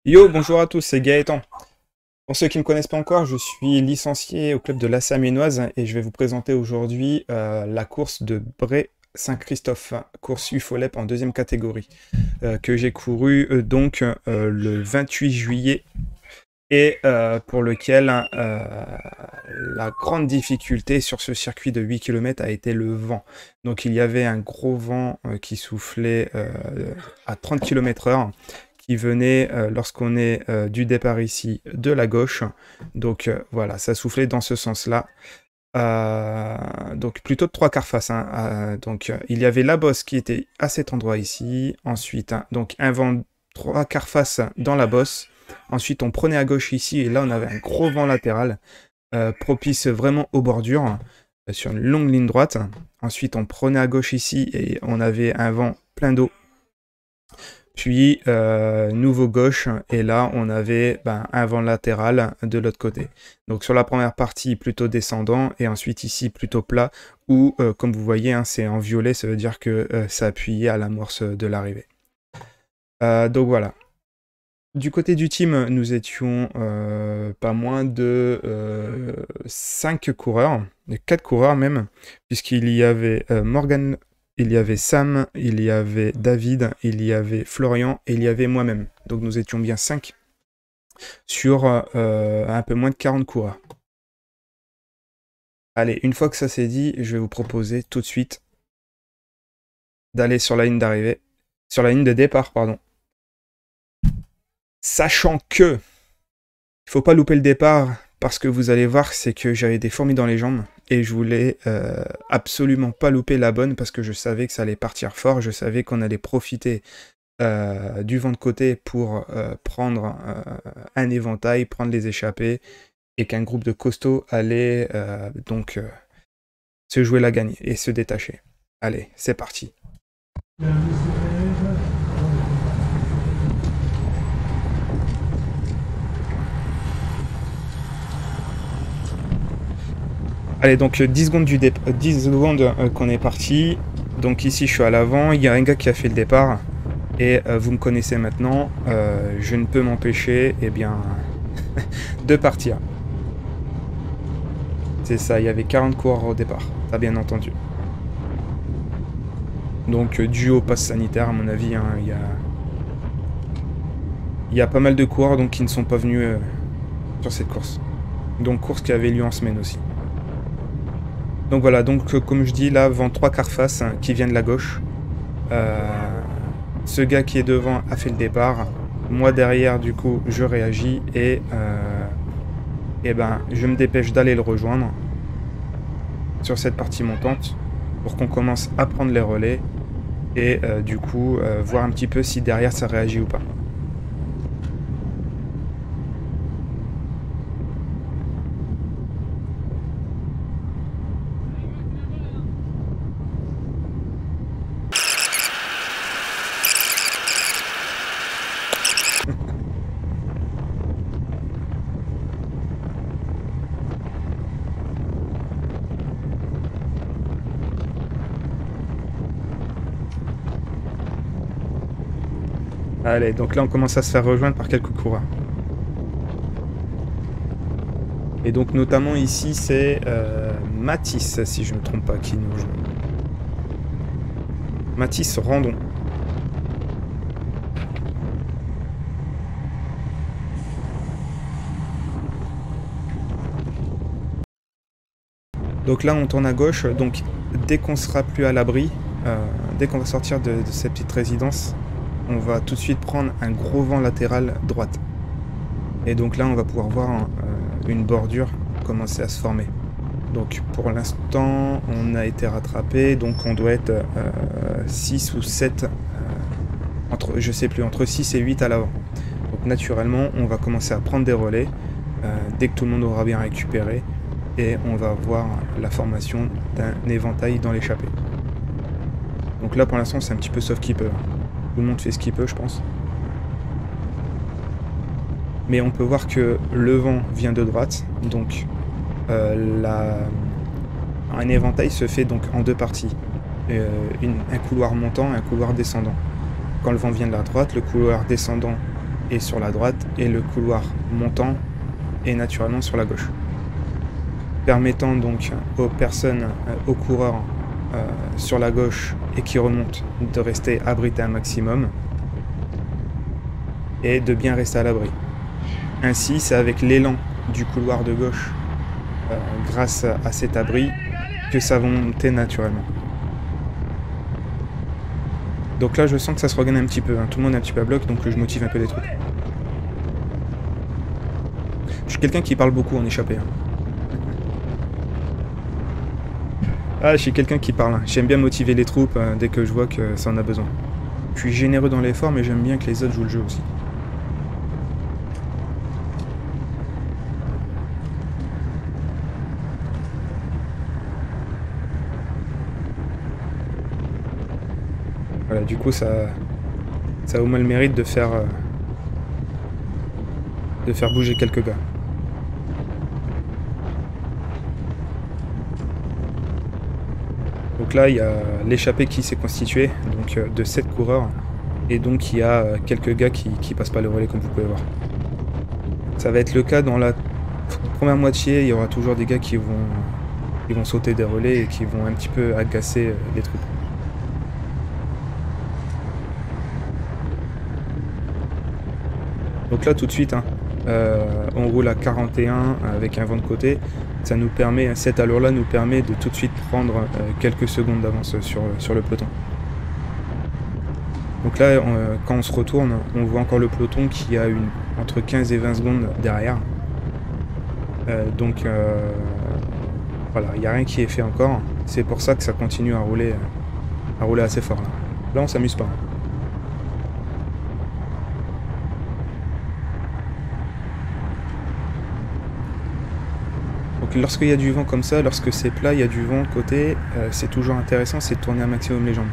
Yo, bonjour à tous, c'est Gaëtan. Pour ceux qui ne me connaissent pas encore, je suis licencié au club de l'AS Amiénoise et je vais vous présenter aujourd'hui la course de Bray-Saint-Christophe, course UFOLEP en deuxième catégorie, que j'ai couru le 28 juillet et pour lequel la grande difficulté sur ce circuit de 8 km a été le vent. Donc il y avait un gros vent qui soufflait à 30 km/h qui venait lorsqu'on est du départ ici de la gauche. Donc voilà, ça soufflait dans ce sens-là. Donc plutôt de 3/4 face. Il y avait la bosse qui était à cet endroit ici. Ensuite, donc un vent 3/4 face dans la bosse. Ensuite, on prenait à gauche ici et là, on avait un gros vent latéral propice vraiment aux bordures sur une longue ligne droite. Ensuite, on prenait à gauche ici et on avait un vent plein d'eau. Puis, nouveau gauche, et là, on avait un vent latéral de l'autre côté. Donc, sur la première partie, plutôt descendant, et ensuite ici, plutôt plat, où, comme vous voyez, hein, c'est en violet, ça veut dire que ça appuyait à l'amorce de l'arrivée. Donc, voilà. Du côté du team, nous étions pas moins de 5 coureurs, 4 coureurs même, puisqu'il y avait Morgan, il y avait Sam, il y avait David, il y avait Florian et il y avait moi-même. Donc nous étions bien 5 sur un peu moins de 40 coureurs. Allez, une fois que ça c'est dit, je vais vous proposer tout de suite d'aller sur la ligne d'arrivée, sur la ligne de départ, pardon. Sachant que il faut pas louper le départ parce que vous allez voir, c'est que j'avais des fourmis dans les jambes et je voulais absolument pas louper la bonne parce que je savais que ça allait partir fort, je savais qu'on allait profiter du vent de côté pour prendre un éventail, prendre les échappées et qu'un groupe de costauds allait se jouer la gagne et se détacher. Allez, c'est parti. Allez, donc 10 secondes, 10 secondes qu'on est parti. Donc ici, je suis à l'avant. Il y a un gars qui a fait le départ. Et vous me connaissez maintenant. Je ne peux m'empêcher de partir. C'est ça, il y avait 40 coureurs au départ. T'as bien entendu. Donc dû au pass sanitaire, à mon avis, hein, il y a pas mal de coureurs donc, qui ne sont pas venus sur cette course. Donc course qui avait lieu en semaine aussi. Donc voilà, donc comme je dis, là, vent 3/4 face hein, qui vient de la gauche. Ce gars qui est devant a fait le départ. Moi derrière, du coup, je réagis et je me dépêche d'aller le rejoindre sur cette partie montante pour qu'on commence à prendre les relais et du coup, voir un petit peu si derrière ça réagit ou pas. Allez, donc là on commence à se faire rejoindre par quelques coureurs. Et donc notamment ici c'est Mathis, si je ne me trompe pas, qui nous rejoint. Mathis Randon. Donc là on tourne à gauche, donc dès qu'on sera plus à l'abri, dès qu'on va sortir de cette petite résidence, on va tout de suite prendre un gros vent latéral droite. Et donc là on va pouvoir voir une bordure commencer à se former. Donc pour l'instant on a été rattrapé, donc on doit être 6 ou 7, je sais plus, entre 6 et 8 à l'avant. Donc naturellement on va commencer à prendre des relais dès que tout le monde aura bien récupéré. Et on va voir la formation d'un éventail dans l'échappée. Donc là pour l'instant c'est un petit peu sauf qui peut. Tout le monde fait ce qu'il peut je pense. Mais on peut voir que le vent vient de droite. Donc un éventail se fait donc en deux parties. Un couloir montant et un couloir descendant. Quand le vent vient de la droite, le couloir descendant est sur la droite et le couloir montant est naturellement sur la gauche. Permettant donc aux personnes, aux coureurs sur la gauche et qui remontent de rester abrités un maximum et de bien rester à l'abri. Ainsi, c'est avec l'élan du couloir de gauche, grâce à cet abri, que ça va monter naturellement. Donc là, je sens que ça se regagne un petit peu, hein. Tout le monde est un petit peu à bloc, donc je motive un peu les troupes. Je suis quelqu'un qui parle beaucoup en échappée. Hein. Ah, je suis quelqu'un qui parle. Hein. J'aime bien motiver les troupes dès que je vois que ça en a besoin. Je suis généreux dans l'effort, mais j'aime bien que les autres jouent le jeu aussi. Voilà, du coup, ça a au moins le mérite de faire bouger quelques gars. Donc là, il y a l'échappée qui s'est constituée, donc de 7 coureurs, et donc il y a quelques gars qui passent pas le relais, comme vous pouvez voir. Ça va être le cas dans la première moitié, il y aura toujours des gars qui vont sauter des relais et qui vont un petit peu agacer les troupes. Donc là, tout de suite, hein, on roule à 41 avec un vent de côté. Ça nous permet, cette allure-là nous permet de tout de suite prendre quelques secondes d'avance sur le peloton. Donc là, quand on se retourne, on voit encore le peloton qui a entre 15 et 20 secondes derrière. Donc voilà, il n'y a rien qui est fait encore. C'est pour ça que ça continue à rouler assez fort. Là on s'amuse pas. Donc lorsqu'il y a du vent comme ça, lorsque c'est plat, il y a du vent de côté, c'est toujours intéressant, c'est de tourner un maximum les jambes.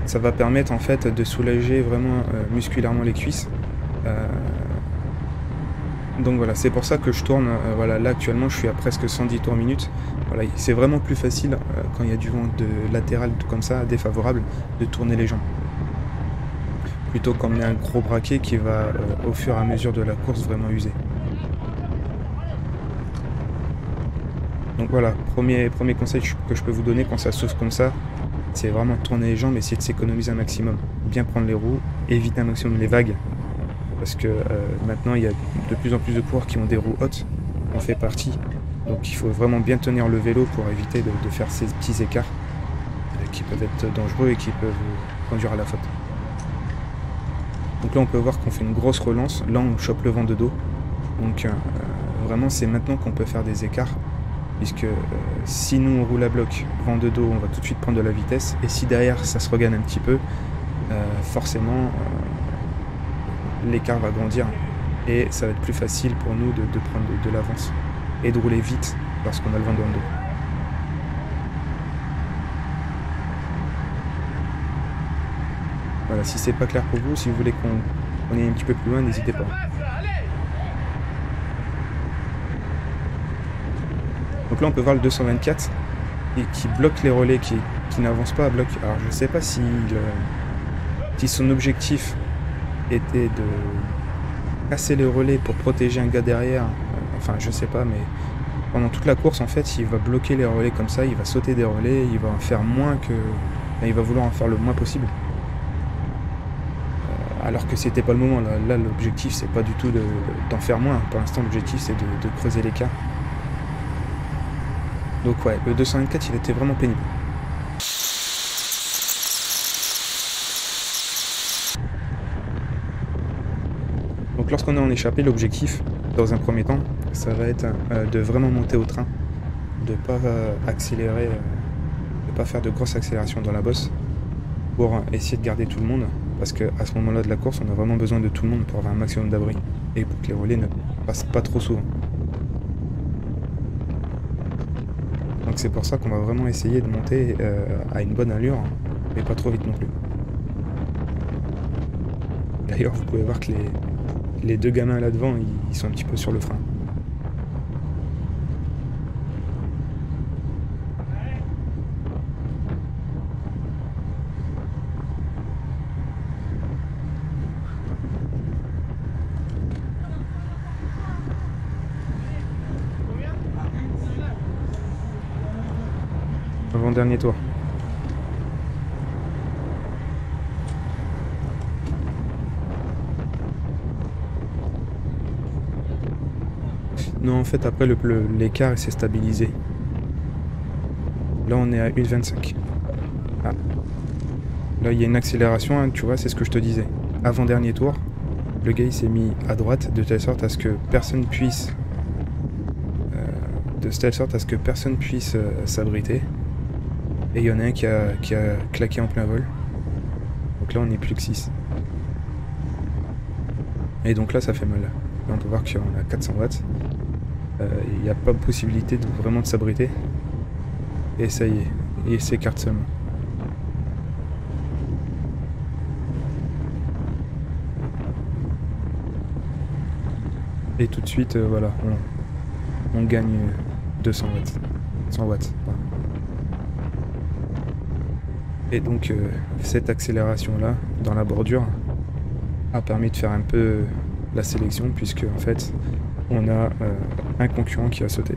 Ça va permettre en fait de soulager vraiment musculairement les cuisses. Donc voilà, c'est pour ça que je tourne, voilà, là actuellement je suis à presque 110 tours minute. Voilà, c'est vraiment plus facile quand il y a du vent de latéral comme ça, défavorable, de tourner les jambes. Plutôt qu'emmener un gros braquet qui va au fur et à mesure de la course vraiment user. Donc voilà, premier conseil que je peux vous donner quand ça souffle comme ça, c'est vraiment de tourner les jambes, essayer de s'économiser un maximum. Bien prendre les roues, éviter un maximum les vagues. Parce que maintenant, il y a de plus en plus de coureurs qui ont des roues hautes. On fait partie. Donc il faut vraiment bien tenir le vélo pour éviter de faire ces petits écarts qui peuvent être dangereux et qui peuvent conduire à la faute. Donc là, on peut voir qu'on fait une grosse relance. Là, on chope le vent de dos. Donc vraiment, c'est maintenant qu'on peut faire des écarts. Puisque si nous, on roule à bloc, vent de dos, on va tout de suite prendre de la vitesse. Et si derrière, ça se regagne un petit peu, forcément... l'écart va grandir et ça va être plus facile pour nous de prendre de l'avance et de rouler vite lorsqu'on a le vent dans le dos. Voilà, si c'est pas clair pour vous, si vous voulez qu'on aille un petit peu plus loin, n'hésitez pas. Donc là on peut voir le 224 qui bloque les relais, qui n'avance pas à bloc. Alors je sais pas si son objectif était de casser les relais pour protéger un gars derrière, enfin je sais pas, mais pendant toute la course en fait il va bloquer les relais comme ça, il va sauter des relais, il va en faire moins que... Enfin, il va vouloir en faire le moins possible. Alors que c'était pas le moment, là l'objectif c'est pas du tout d'en faire moins, pour l'instant l'objectif c'est de creuser l'écart. Donc ouais, le 224 il était vraiment pénible. Donc lorsqu'on est en échappée, l'objectif, dans un premier temps, ça va être de vraiment monter au train, de ne pas accélérer, de ne pas faire de grosses accélérations dans la bosse, pour essayer de garder tout le monde, parce qu'à ce moment-là de la course, on a vraiment besoin de tout le monde pour avoir un maximum d'abri, et pour que les relais ne passent pas trop souvent. Donc c'est pour ça qu'on va vraiment essayer de monter à une bonne allure, mais pas trop vite non plus. D'ailleurs, vous pouvez voir que les deux gamins là devant, ils sont un petit peu sur le frein. avant-dernier tour. Non, en fait, après, l'écart s'est stabilisé. Là, on est à 1,25. Ah. Là, il y a une accélération, hein, tu vois, c'est ce que je te disais. Avant-dernier tour, le gars, il s'est mis à droite, de telle sorte à ce que personne puisse... s'abriter. Et il y en a un qui a claqué en plein vol. Donc là, on n'est plus que 6. Et donc là, ça fait mal. Là, on peut voir qu'on a 400 watts. Il n'y a pas possibilité vraiment de s'abriter. Et ça y est, il s'écarte seulement. Et tout de suite, voilà, on gagne 200 watts. 100 watts, pardon. Et donc, cette accélération-là, dans la bordure, a permis de faire un peu la sélection, puisque, en fait, on a un concurrent qui a sauté.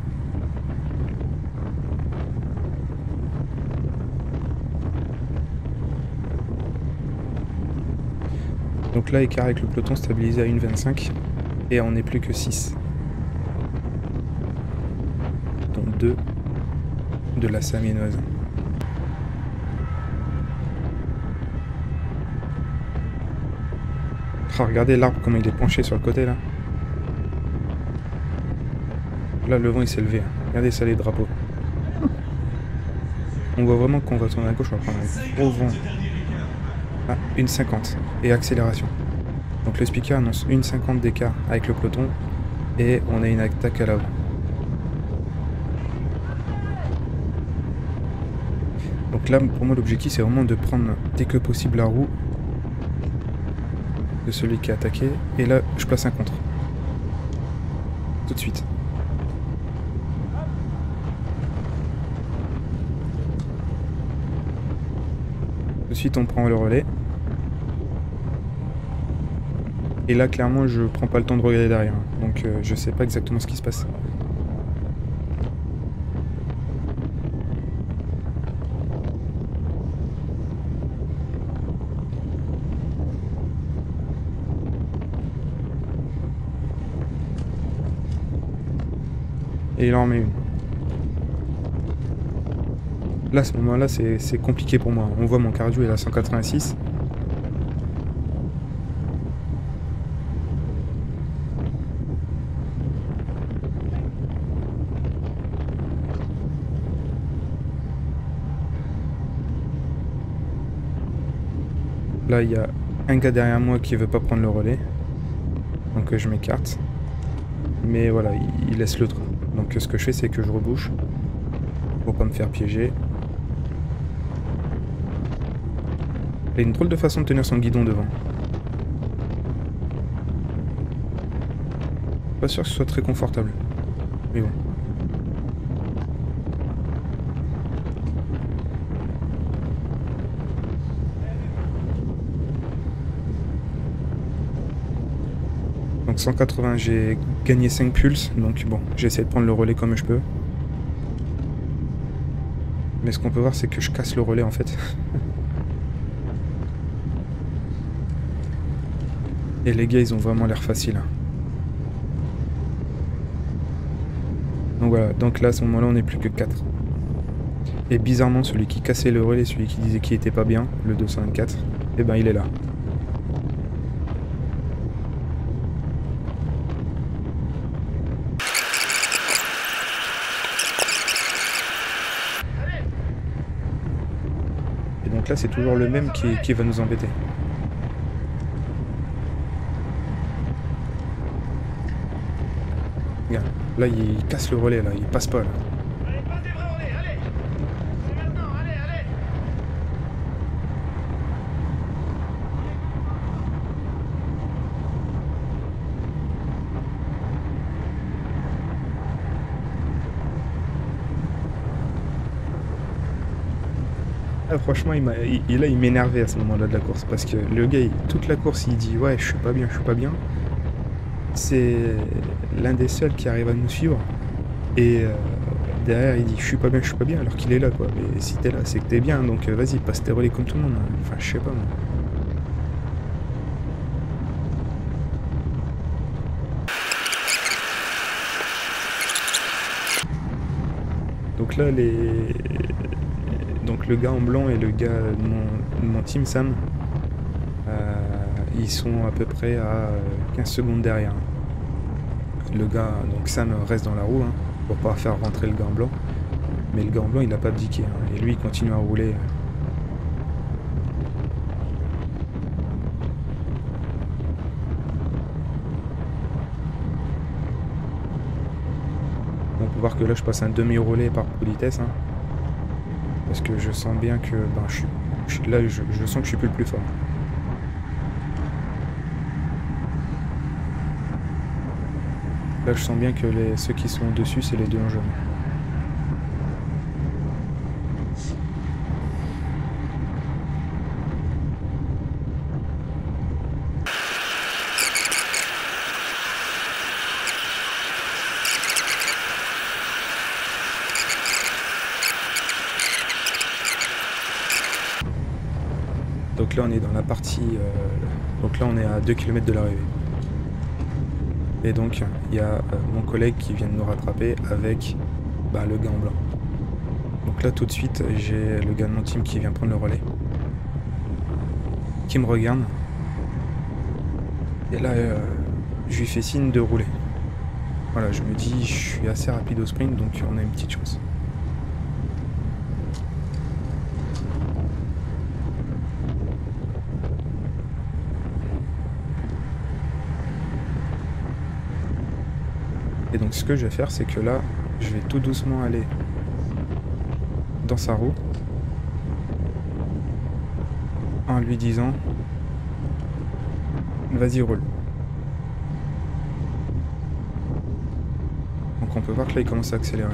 Donc là, écart avec le peloton stabilisé à 1,25 et on n'est plus que 6. Dont 2 de la Saminoise. Oh, regardez l'arbre comment il est penché sur le côté là. Là le vent il s'est levé. Regardez ça les drapeaux. On voit vraiment qu'on va tourner à gauche, on va prendre un gros vent. Ah, 1,50 et accélération. Donc le speaker annonce 1,50 d'écart avec le peloton et on a une attaque à l'avant. Donc là pour moi l'objectif c'est vraiment de prendre dès que possible la roue de celui qui a attaqué et là je place un contre. Tout de suite. Tout de suite on prend le relais. Et là clairement je prends pas le temps de regarder derrière. Donc je sais pas exactement ce qui se passe. Et il en met une. Là, à ce moment-là, c'est compliqué pour moi. On voit mon cardio est à 186. Là, il y a un gars derrière moi qui veut pas prendre le relais. Donc je m'écarte. Mais voilà, il laisse le trou. Donc ce que je fais, c'est que je rebouche pour pas me faire piéger. Il a une drôle de façon de tenir son guidon devant. Pas sûr que ce soit très confortable. Mais bon. Donc 180, j'ai gagné 5 pulses. Donc bon, j'essaie de prendre le relais comme je peux. Mais ce qu'on peut voir, c'est que je casse le relais en fait. Et les gars, ils ont vraiment l'air faciles. Donc voilà, donc là, à ce moment-là, on n'est plus que 4. Et bizarrement, celui qui cassait le relais, celui qui disait qu'il était pas bien, le 224, eh ben il est là. Et donc là, c'est toujours le même qui va nous embêter. Regarde, là il casse le relais, là, il passe pas là. Allez, pas des vrais relais, allez. C'est maintenant, allez, allez. Ah, franchement, il m'énervait à ce moment-là de la course, parce que le gars, toute la course, il dit ouais, je suis pas bien, je suis pas bien. C'est l'un des seuls qui arrive à nous suivre. Et derrière il dit je suis pas bien alors qu'il est là quoi. Mais si t'es là c'est que t'es bien donc vas-y passe tes relais comme tout le monde. Enfin je sais pas moi. Donc là donc le gars en blanc et le gars de mon team Sam, ils sont à peu près à 15 secondes derrière. Le gars, donc Sam reste dans la roue hein, pour pas faire rentrer le gars en blanc. Mais le gars en blanc il a pas abdiqué hein, et lui il continue à rouler. On peut voir que là je passe un demi-relais par politesse hein, parce que je sens bien que là je sens que je suis plus le plus fort. Là je sens bien que ceux qui sont au-dessus c'est les deux en jaune. Donc là on est dans la partie... donc là on est à 2 km de l'arrivée. Et donc il y a mon collègue qui vient de nous rattraper avec le gars en blanc. Donc là tout de suite j'ai le gars de mon team qui vient prendre le relais. Qui me regarde. Et là je lui fais signe de rouler. Voilà, je me dis je suis assez rapide au sprint donc on a une petite chance. Et donc ce que je vais faire c'est que là je vais tout doucement aller dans sa roue en lui disant vas-y roule. Donc on peut voir que là il commence à accélérer.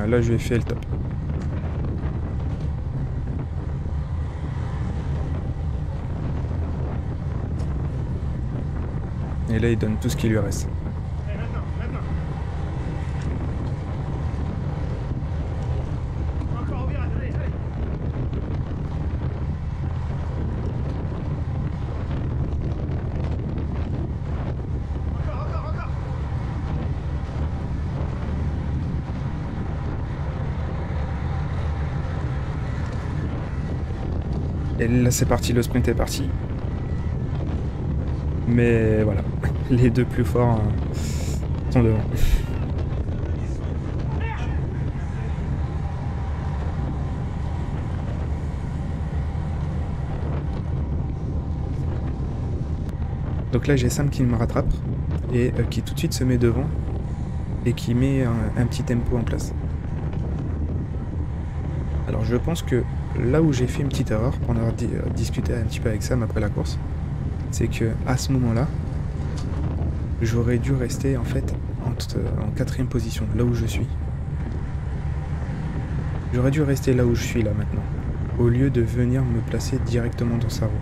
Là je lui ai fait le top. Et là il donne tout ce qui lui reste. Allez, maintenant. Encore au virage, allez. Encore. Et là c'est parti, le sprint est parti. Mais voilà, les deux plus forts sont devant. Donc là j'ai Sam qui me rattrape et qui tout de suite se met devant et qui met un petit tempo en place. Alors je pense que là où j'ai fait une petite erreur pour en avoir discuté un petit peu avec Sam après la course, c'est que à ce moment-là, j'aurais dû rester en fait en 4ème position, là où je suis. J'aurais dû rester là où je suis là maintenant, au lieu de venir me placer directement dans sa roue.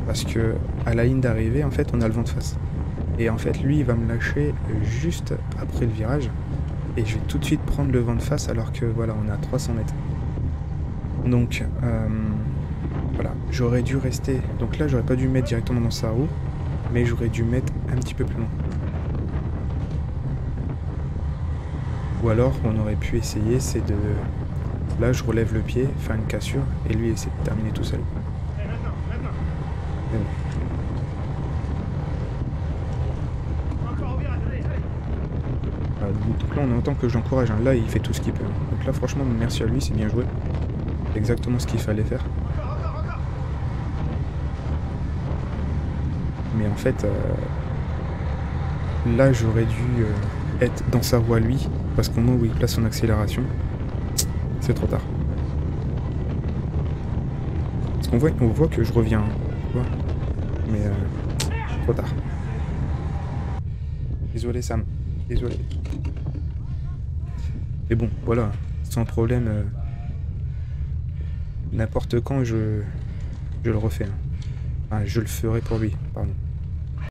Parce que à la ligne d'arrivée, en fait, on a le vent de face. Et en fait, lui, il va me lâcher juste après le virage, et je vais tout de suite prendre le vent de face alors que voilà, on est à 300 mètres. Donc voilà, j'aurais dû rester. Donc là, j'aurais pas dû mettre directement dans sa roue, mais j'aurais dû mettre un petit peu plus loin. Ou alors, on aurait pu essayer, c'est de... Là, je relève le pied, faire une cassure, et lui essaie de terminer tout seul. Allez, maintenant. Mais bon. Encore au virage, allez. Voilà, donc là, on entend que je l'encourage. Hein. Là, il fait tout ce qu'il peut. Donc là, franchement, merci à lui, c'est bien joué. C'est exactement ce qu'il fallait faire. Encore. Mais en fait, là, j'aurais dû être dans sa roue à lui, parce qu'au moment où il place son accélération, c'est trop tard. Parce qu'on voit que je reviens, hein, tu vois. Mais trop tard. Désolé Sam, désolé. Mais bon, voilà, sans problème. N'importe quand, je le refais. Hein. Enfin, je le ferai pour lui, pardon.